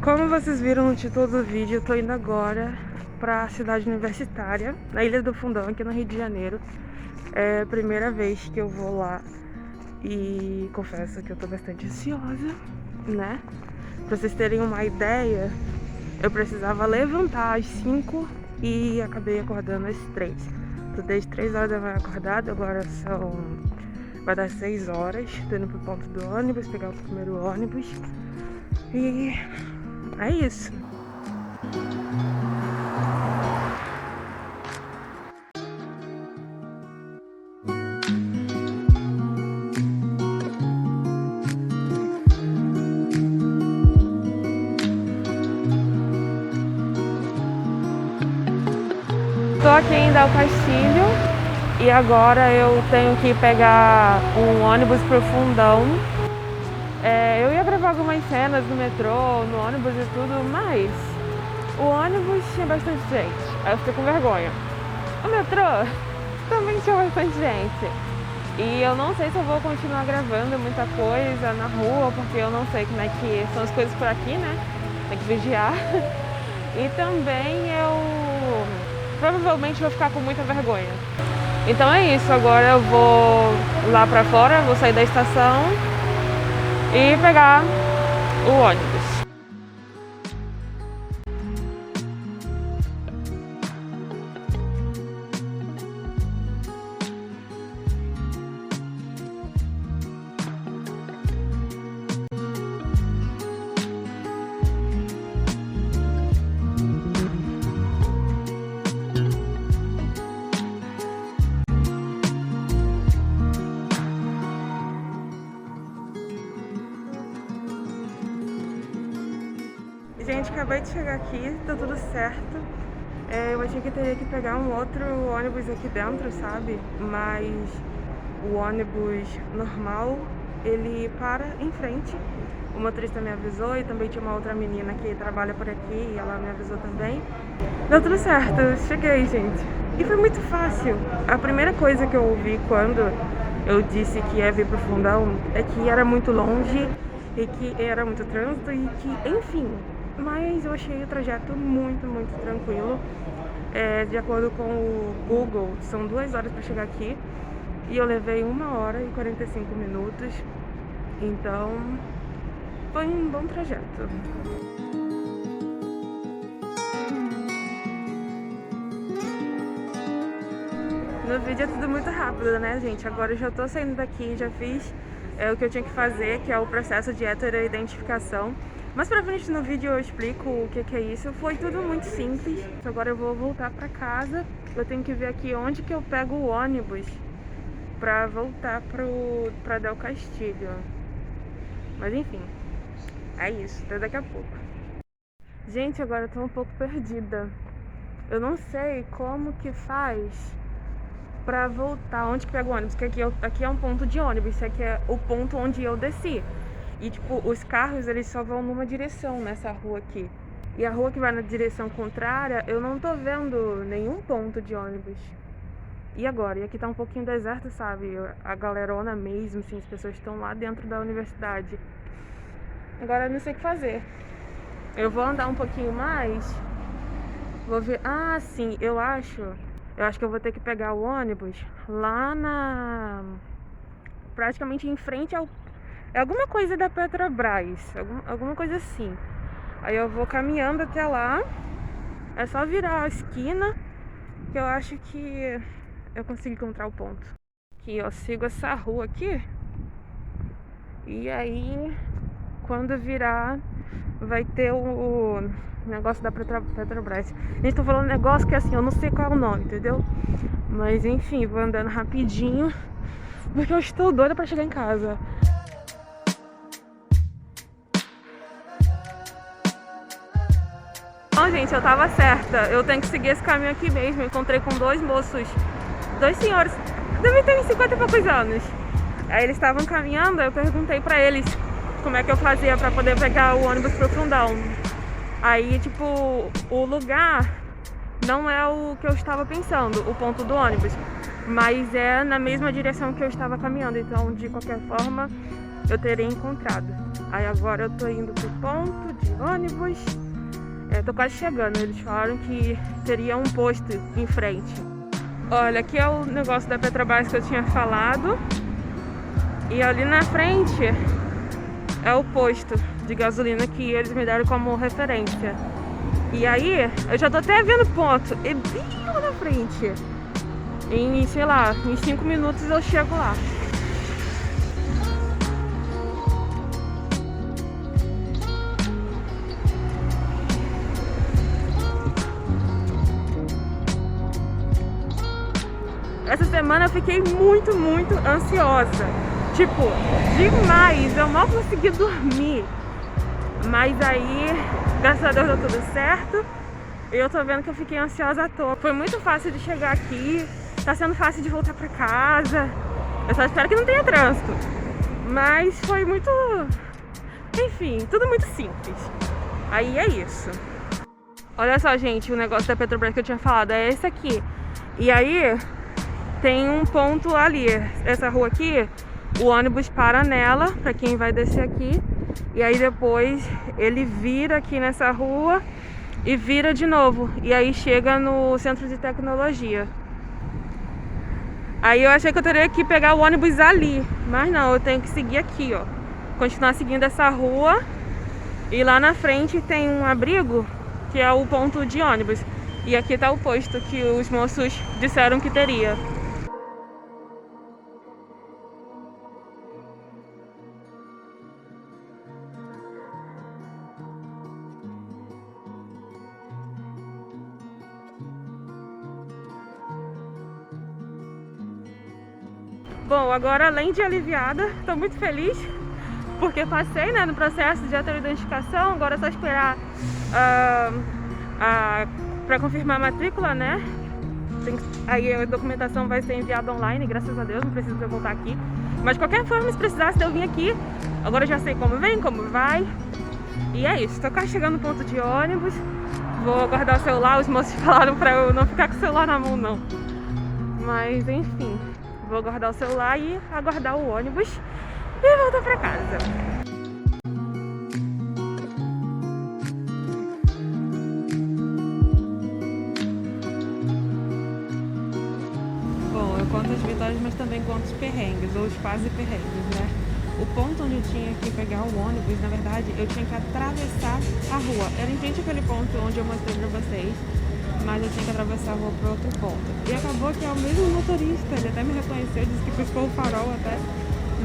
Como vocês viram no título do vídeo, eu tô indo agora pra cidade universitária, na Ilha do Fundão, aqui no Rio de Janeiro. É a primeira vez que eu vou lá e confesso que eu tô bastante ansiosa, né? Pra vocês terem uma ideia, eu precisava levantar às 5 e acabei acordando às 3. Tô desde 3 horas da manhã acordada, agora vai dar 6 horas. Tô indo pro ponto do ônibus, pegar o primeiro ônibus. E é isso. Tô aqui em Del Castilho e agora eu tenho que pegar um ônibus pro Fundão. Eu ia gravar algumas cenas no metrô, no ônibus e tudo, mas o ônibus tinha bastante gente, aí eu fiquei com vergonha. O metrô também tinha bastante gente. E eu não sei se eu vou continuar gravando muita coisa na rua, porque eu não sei como é que são as coisas por aqui, né? Tem que vigiar. E também eu provavelmente vou ficar com muita vergonha. Então é isso, agora eu vou lá pra fora, vou sair da estação e pegar o ônibus. Gente, acabei de chegar aqui, tá tudo certo. Eu achei que teria que pegar um outro ônibus aqui dentro, sabe? Mas o ônibus normal, ele para em frente. O motorista me avisou e também tinha uma outra menina que trabalha por aqui e ela me avisou também. Deu tudo certo, cheguei, gente. E foi muito fácil. A primeira coisa que eu ouvi quando eu disse que ia vir pro Fundão é que era muito longe e que era muito trânsito e que, enfim... Mas eu achei o trajeto muito tranquilo. De acordo com o Google, são 2 horas para chegar aqui e eu levei 1 hora e 45 minutos. Então, foi um bom trajeto. No vídeo é tudo muito rápido, né, gente? Agora eu já tô saindo daqui, já fiz o que eu tinha que fazer, que é o processo de heteroidentificação. Mas pra frente no vídeo eu explico o que é isso. Foi tudo muito simples. Agora eu vou voltar pra casa. Eu tenho que ver aqui onde que eu pego o ônibus pra voltar pra Del Castilho. Mas enfim, é isso. Até daqui a pouco. Gente, agora eu tô um pouco perdida. Eu não sei como que faz pra voltar. Onde que pega o ônibus? Porque aqui é um ponto de ônibus. Esse aqui é o ponto onde eu desci. E tipo, os carros eles só vão numa direção nessa rua aqui. E a rua que vai na direção contrária, eu não tô vendo nenhum ponto de ônibus. E agora? E aqui tá um pouquinho deserto, sabe? A galerona mesmo, assim, as pessoas estão lá dentro da universidade. Agora eu não sei o que fazer. Eu vou andar um pouquinho mais. Vou ver... Ah, sim, eu acho que eu vou ter que pegar o ônibus lá praticamente em frente ao... É alguma coisa da Petrobras, alguma coisa assim. Aí eu vou caminhando até lá. É só virar a esquina que eu acho que eu consigo encontrar o ponto. Aqui, eu sigo essa rua aqui. E aí, quando virar, vai ter o negócio da Petrobras. A gente tá falando negócio que assim, eu não sei qual é o nome, entendeu? Mas enfim, vou andando rapidinho, porque eu estou doida pra chegar em casa. Não, gente, eu tava certa. Eu tenho que seguir esse caminho aqui mesmo. Eu encontrei com 2 moços, 2 senhores, devem ter uns 50 e poucos anos. Aí eles estavam caminhando, eu perguntei pra eles como é que eu fazia pra poder pegar o ônibus pro Fundão. Aí, tipo, o lugar não é o que eu estava pensando, o ponto do ônibus, mas é na mesma direção que eu estava caminhando. Então, de qualquer forma, eu teria encontrado. Aí agora eu tô indo pro ponto de ônibus. Tô quase chegando. Eles falaram que teria um posto em frente. Olha, aqui é o negócio da Petrobras que eu tinha falado. E ali na frente é o posto de gasolina que eles me deram como referência. E aí, eu já tô até vendo ponto. É bem lá na frente. Em, sei lá, em 5 minutos eu chego lá. Essa semana eu fiquei muito ansiosa. Tipo, demais. Eu mal consegui dormir. Mas aí, graças a Deus, deu tudo certo. E eu tô vendo que eu fiquei ansiosa à toa. Foi muito fácil de chegar aqui. Tá sendo fácil de voltar pra casa. Eu só espero que não tenha trânsito. Mas foi muito... Enfim, tudo muito simples. Aí é isso. Olha só, gente, o negócio da Petrobras que eu tinha falado é esse aqui. E aí, tem um ponto ali. Essa rua aqui, o ônibus para nela, pra quem vai descer aqui. E aí depois ele vira aqui nessa rua e vira de novo. E aí chega no centro de tecnologia. Aí eu achei que eu teria que pegar o ônibus ali, mas não, eu tenho que seguir aqui, ó. Continuar seguindo essa rua. E lá na frente tem um abrigo, que é o ponto de ônibus. E aqui tá o posto que os moços disseram que teria. Bom, agora além de aliviada, tô muito feliz porque passei, né, no processo de heteroidentificação. Agora é só esperar para confirmar a matrícula, né? Aí a documentação vai ser enviada online, graças a Deus, não preciso eu voltar aqui. Mas de qualquer forma, se precisasse eu vim aqui. Agora eu já sei como vem, como vai. E é isso, tô quase chegando no ponto de ônibus. Vou guardar o celular, os moços falaram pra eu não ficar com o celular na mão, não. Mas enfim, vou guardar o celular e aguardar o ônibus e voltar pra casa. Bom, eu conto as vitórias, mas também conto os perrengues, ou os quase perrengues, né? O ponto onde eu tinha que pegar o ônibus, na verdade, eu tinha que atravessar a rua. Era em frente àquele ponto onde eu mostrei pra vocês, mas eu tinha que atravessar a rua para outro ponto. E acabou que é o mesmo motorista, ele até me reconheceu, disse que piscou o farol até,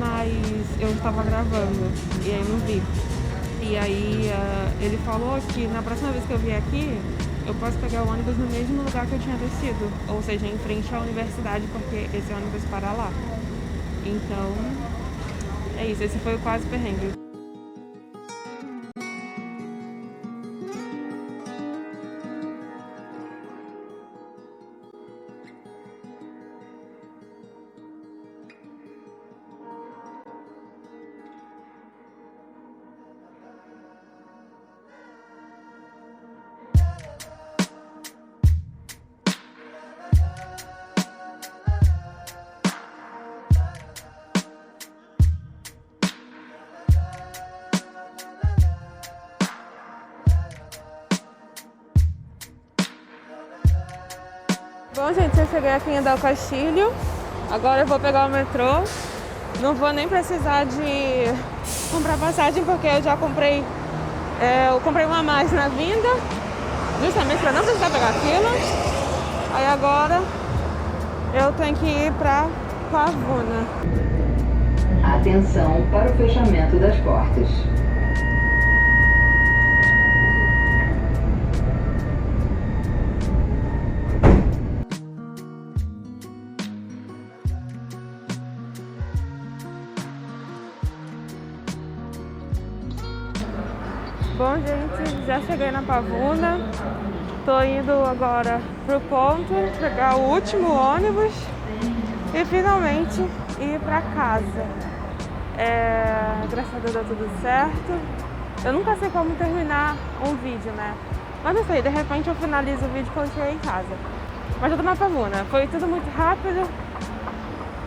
mas eu estava gravando e aí não vi. E aí ele falou que na próxima vez que eu vier aqui, eu posso pegar o ônibus no mesmo lugar que eu tinha descido, ou seja, em frente à universidade, porque esse ônibus para lá. Então, é isso, esse foi o quase perrengue. Bom, gente, eu cheguei aqui em Del Castilho. Agora eu vou pegar o metrô. Não vou nem precisar de comprar passagem, porque eu já comprei. Eu comprei uma a mais na vinda, justamente para não precisar pegar fila. Aí agora eu tenho que ir para Pavuna. Atenção para o fechamento das portas. Bom, gente, já cheguei na Pavuna. Tô indo agora pro ponto, pegar o último ônibus e finalmente ir pra casa. Graças a Deus deu tudo certo. Eu nunca sei como terminar um vídeo, né? Mas não sei, de repente eu finalizo o vídeo quando chegar em casa. Mas eu tô na Pavuna, foi tudo muito rápido.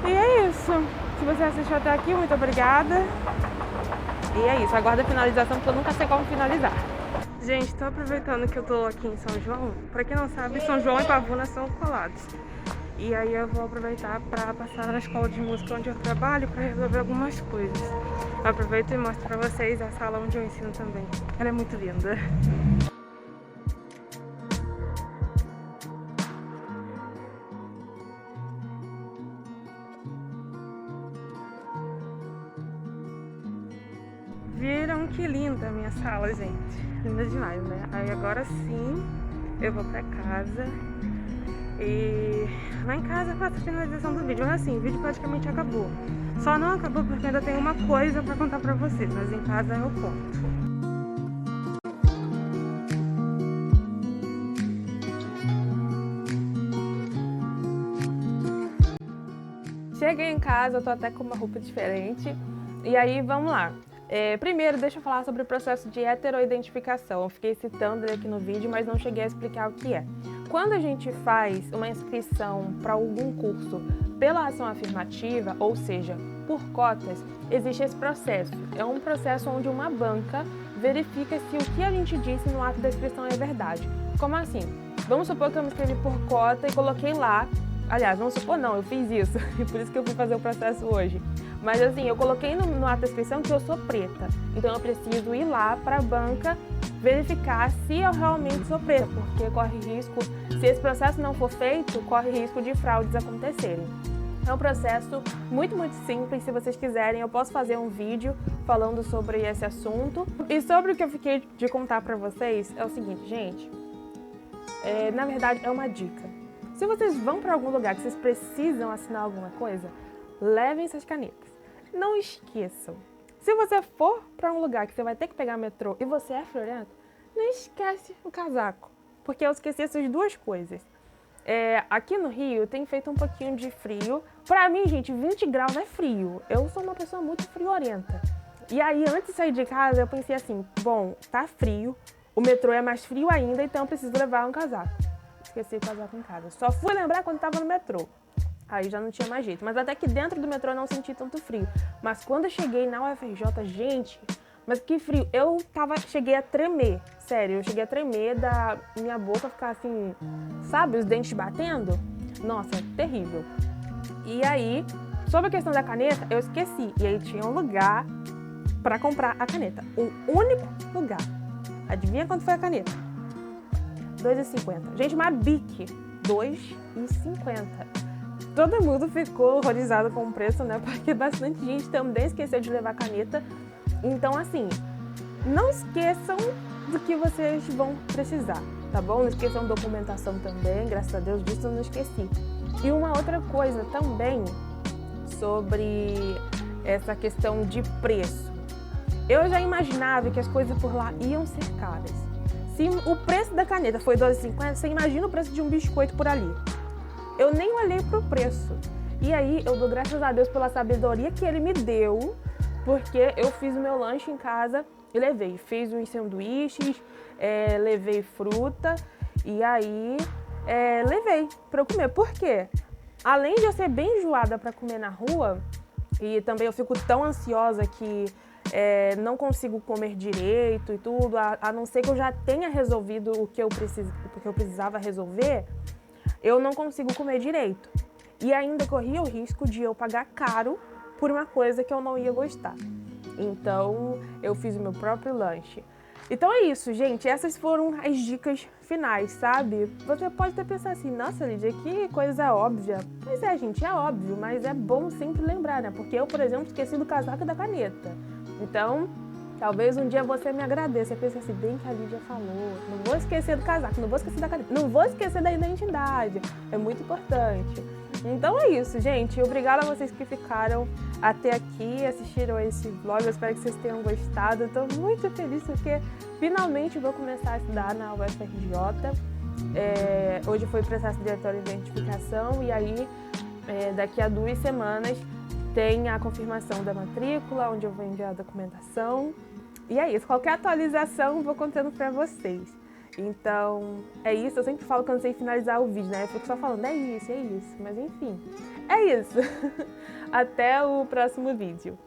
E é isso. Se você assistiu até aqui, muito obrigada. E é isso, aguarda a finalização porque eu nunca sei como finalizar. Gente, tô aproveitando que eu tô aqui em São João. Pra quem não sabe, São João e Pavuna são colados. E aí eu vou aproveitar pra passar na escola de música onde eu trabalho pra resolver algumas coisas. Eu aproveito e mostro pra vocês a sala onde eu ensino também. Ela é muito linda. Viram que linda a minha sala, gente? Linda demais, né? Aí agora sim eu vou pra casa. E lá em casa eu faço a finalização do vídeo. Mas assim, o vídeo praticamente acabou. Só não acabou porque ainda tem uma coisa pra contar pra vocês, mas em casa eu conto. Cheguei em casa, eu tô até com uma roupa diferente. E aí, vamos lá. Primeiro, deixa eu falar sobre o processo de heteroidentificação. Eu fiquei citando ele aqui no vídeo, mas não cheguei a explicar o que é. Quando a gente faz uma inscrição para algum curso pela ação afirmativa, ou seja, por cotas, existe esse processo. É um processo onde uma banca verifica se o que a gente disse no ato da inscrição é verdade. Como assim? Vamos supor que eu me inscrevi por cota e coloquei lá. Aliás, vamos supor não, eu fiz isso, e por isso que eu fui fazer o processo hoje. Mas assim, eu coloquei no ato da inscrição que eu sou preta, então eu preciso ir lá para a banca verificar se eu realmente sou preta, porque corre risco, se esse processo não for feito, corre risco de fraudes acontecerem. É um processo muito simples, se vocês quiserem eu posso fazer um vídeo falando sobre esse assunto. E sobre o que eu fiquei de contar para vocês, é o seguinte, gente, na verdade é uma dica. Se vocês vão para algum lugar que vocês precisam assinar alguma coisa, levem essas canetas. Não esqueçam. Se você for para um lugar que você vai ter que pegar metrô e você é friorento, não esquece o casaco. Porque eu esqueci essas duas coisas. Aqui no Rio tem feito um pouquinho de frio. Pra mim, gente, 20 graus é frio. Eu sou uma pessoa muito friorenta. E aí, antes de sair de casa, eu pensei assim, bom, tá frio, o metrô é mais frio ainda, então eu preciso levar um casaco. Esqueci o casaco em casa. Só fui lembrar quando tava no metrô. Aí já não tinha mais jeito. Mas até que dentro do metrô eu não senti tanto frio. Mas quando eu cheguei na UFRJ, gente, mas que frio. Cheguei a tremer. Sério, eu cheguei a tremer da minha boca ficar assim, sabe, os dentes batendo. Nossa, terrível. E aí, sobre a questão da caneta, eu esqueci. E aí tinha um lugar pra comprar a caneta. Um único lugar. Adivinha quanto foi a caneta? R$2,50. Gente, uma Bic, R$2,50. Todo mundo ficou horrorizado com o preço, né? Porque bastante gente também esqueceu de levar caneta. Então, assim, não esqueçam do que vocês vão precisar, tá bom? Não esqueçam documentação também, graças a Deus disso eu não esqueci. E uma outra coisa também sobre essa questão de preço. Eu já imaginava que as coisas por lá iam ser caras. Se o preço da caneta foi R$12,50, você imagina o preço de um biscoito por ali. Eu nem olhei pro preço. E aí, eu dou graças a Deus pela sabedoria que ele me deu, porque eu fiz o meu lanche em casa e levei. Fiz uns sanduíches, levei fruta e aí levei pra eu comer. Por quê? Além de eu ser bem enjoada pra comer na rua, e também eu fico tão ansiosa que não consigo comer direito e tudo, a não ser que eu já tenha resolvido o que eu precisava resolver, eu não consigo comer direito. E ainda corria o risco de eu pagar caro por uma coisa que eu não ia gostar. Então, eu fiz o meu próprio lanche. Então é isso, gente. Essas foram as dicas finais, sabe? Você pode até pensar assim, nossa, Lídia, que coisa óbvia. Pois é, gente, é óbvio, mas é bom sempre lembrar, né? Porque eu, por exemplo, esqueci do casaco e da caneta. Então, talvez um dia você me agradeça. Você pensa assim, bem que a Lídia falou, não vou esquecer do casaco, não vou esquecer da caneta, não vou esquecer da identidade. É muito importante. Então é isso, gente. Obrigada a vocês que ficaram até aqui, assistiram esse vlog. Eu espero que vocês tenham gostado. Eu tô muito feliz porque finalmente vou começar a estudar na UFRJ. Hoje foi o processo de identificação e aí daqui a 2 semanas tem a confirmação da matrícula, onde eu vou enviar a documentação. E é isso. Qualquer atualização eu vou contando pra vocês. Então, é isso. Eu sempre falo quando sei finalizar o vídeo, né? Eu fico só falando, é isso. Mas enfim, é isso. Até o próximo vídeo.